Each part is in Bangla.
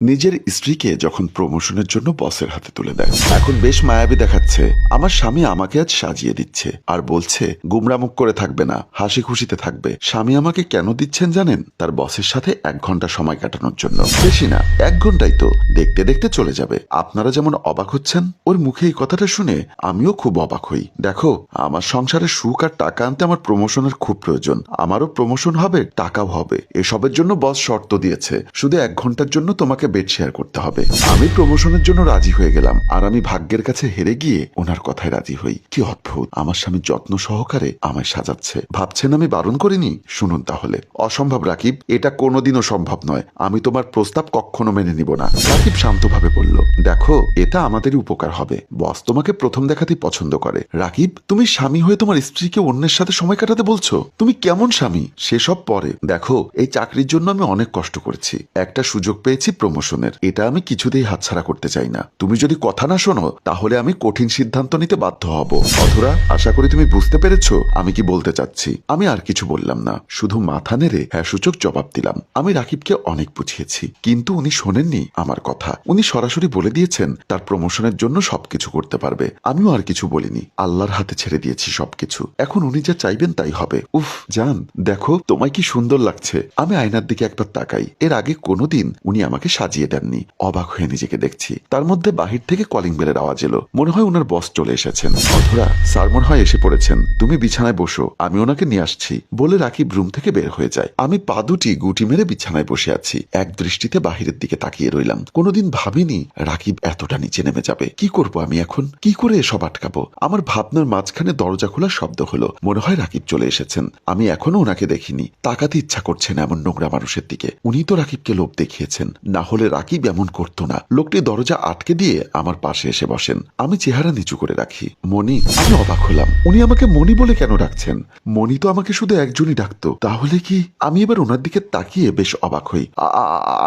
নিজের স্ত্রীকে যখন প্রমোশনের জন্য বসের হাতে তুলে দেয়, এখন বেশ মায়াবী দেখাচ্ছে। আমার স্বামী আমাকে আজ সাজিয়ে দিচ্ছে আর বলছে গুমরামুখ করে থাকবে না, হাসি খুশিতে থাকবে। স্বামী আমাকে কেন দিচ্ছেন জানেন? তার বসের সাথে 1 ঘন্টা সময় কাটানোর জন্য। বেশি না, 1 ঘন্টাই তো, দেখতে দেখতে চলে যাবে। আপনারা যেমন অবাক হচ্ছেন, ওর মুখে এই কথাটা শুনে আমিও খুব অবাক হই। দেখো, আমার সংসারে সুখ আর টাকা আনতে আমার প্রমোশনের খুব প্রয়োজন। আমারও প্রমোশন হবে, টাকাও হবে। এসবের জন্য বস শর্ত দিয়েছে, শুধু 1 ঘন্টার জন্য তোমাকে বেড শেয়ার করতে হবে। আমি প্রমোশনের জন্য রাজি হয়ে গেলাম, আর আমি ভাগ্যের কাছে হেরে গিয়ে ওনার কথায় রাজি হই। কি অদ্ভুত, আমার স্বামী যত্ন সহকারে আমায় সাজাচ্ছে। ভাবছেন আমি বারণ করিনি? শুনুন তাহলে। অসম্ভব রাকিব, এটা কোনোদিনও সম্ভব নয়। আমি তোমার প্রস্তাব কখনো মেনে নিব না। রাকিব শান্তভাবে বলল, দেখো, এটা আমাদেরই উপকার হবে। বস তোমাকে প্রথম দেখাতেই পছন্দ করে। রাকিব, তুমি স্বামী হয়ে তোমার স্ত্রীকে অন্যের সাথে সময় কাটাতে বলছো? তুমি কেমন স্বামী সেসব পরে। দেখো, এই চাকরির জন্য আমি অনেক কষ্ট করেছি, একটা সুযোগ পেয়েছি প্রমোশনের, এটা আমি কিছুতেই হাতছাড়া করতে চাই না। তুমি যদি কথা না শোনো, তাহলে আমি কঠিন সিদ্ধান্ত নিতে বাধ্য হব। অধরা, আশা করি তুমি বুঝতে পেরেছো আমি কি বলতে চাচ্ছি। আমি আর কিছু বললাম না, শুধু মাথা নেড়ে হ্যাঁ সূচক জবাব দিলাম। আমি রাকিবকে অনেক বুঝিয়েছি, কিন্তু উনি শোনেননি আমার কথা। উনি সরাসরি বলে দিয়েছেন তার প্রমোশনের জন্য সবকিছু করতে পারবে। আমিও আর কিছু বলিনি, আল্লাহর হাতে ছেড়ে দিয়েছি সবকিছু। এখন উনি যা চাইবেন তাই হবে। উফ জান, দেখো তোমায় কি সুন্দর লাগছে। আমি আয়নার দিকে একবার তাকাই। এর আগে কোনোদিন উনি আমাকে সাজিয়ে দেননি। অবাক হয়ে নিজেকে দেখছি। তার মধ্যে বাহির থেকে কলিং বেলের আওয়াজ এলো। মনে হয় ওনার বস চলে এসেছেন। অধরা, স্যার মনে হয় এসে পড়েছেন, তুমি বিছানায় বসো, আমি ওনাকে নিয়ে আসছি বলে রাকিব রুম থেকে বের হয়ে যায়। আমি পা দুটি গুটি মেরে বিছানায় বসে আছি, এক দৃষ্টিতে বাহিরের দিকে তাকিয়ে রইলাম। কোনোদিন ভাবিনি রাকিব এতটা নিচে নেমে যাবে। কি করব আমি এখন? কি করে এসব আটকাবো? আমার ভাবনার মাঝখানে দরজা খোলার শব্দ হলো। মনে হয় রাকিব চলে এসেছেন। আমি এখনো ওনাকে দেখিনি। তাকাতে ইচ্ছা করছে না এমন নোংরা মানুষের দিকে। উনি তো রাকিবকে লোভ দেখিয়েছেন, না হলে রাকিব এমন করতো না। লোকটি দরজা আটকে দিয়ে আমার পাশে এসে বসেন। আমি চেহারা নিচু করে রাখি। মনি। আমি অবাক হলাম, উনি আমাকে মনি বলে কেন ডাকছেন? মনি তো আমাকে শুধু একজনই ডাকতো। তাহলে কি? আমি এবার ওনার দিকে তাকিয়ে বেশ অবাক হই।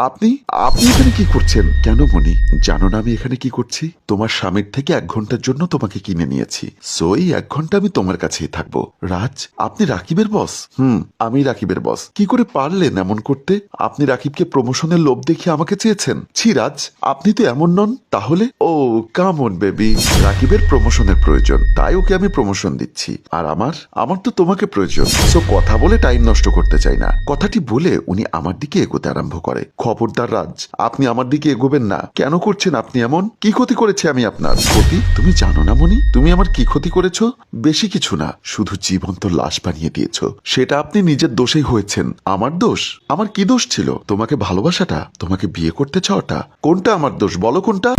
আপনি আপনি এখানে কি করছেন? কেন মনি, জানো না আমি এখানে কি করছি? তোমার স্বামীর থেকে 1 ঘন্টার জন্য তোমাকে কিনে নিয়েছি, সো এই 1 ঘন্টা আমি তোমার কাছেই থাকবো। রাজ, আপনি রাকিবের বস? আমি রাকিবের বস। কি করে পারলেন এমন করতে? আপনি রাকিবকে প্রমোশনের লোভ দেখিয়ে আমাকে চেয়েছেন? ছি রাজ, আপনি তো এমন নন। তাহলে ও কাম অন বেবি, রাকিবের প্রমোশনের প্রয়োজন, তাই ওকে আমি প্রমোশন দিচ্ছি। আর আমার আমার তো তোমাকে প্রয়োজন। সো কথা বলে টাইম নষ্ট করতে চাই না। কথাটি বলে উনি আমার দিকে এগোতে আরম্ভ করে। খবরদার রাজ, আপনি আমার দিকে এগোবেন না। কেন করছেন আপনি এমন? কি ক্ষতি করেছে আমি আপনার? ক্ষতি? তুমি জানো না মনি, তুমি আমার কি ক্ষতি করেছো? বেশি কিছু না, শুধু জীবন্ত লাশ বানিয়ে দিয়েছো। সেটা আপনি নিজের দোষেই হয়েছেন। আমার দোষ? আমার কি দোষ ছিল? তোমাকে ভালোবাসাটা, তোমাকে বিয়ে করতে চাওয়াটা, কোনটা আমার দোষ বলো, কোনটা?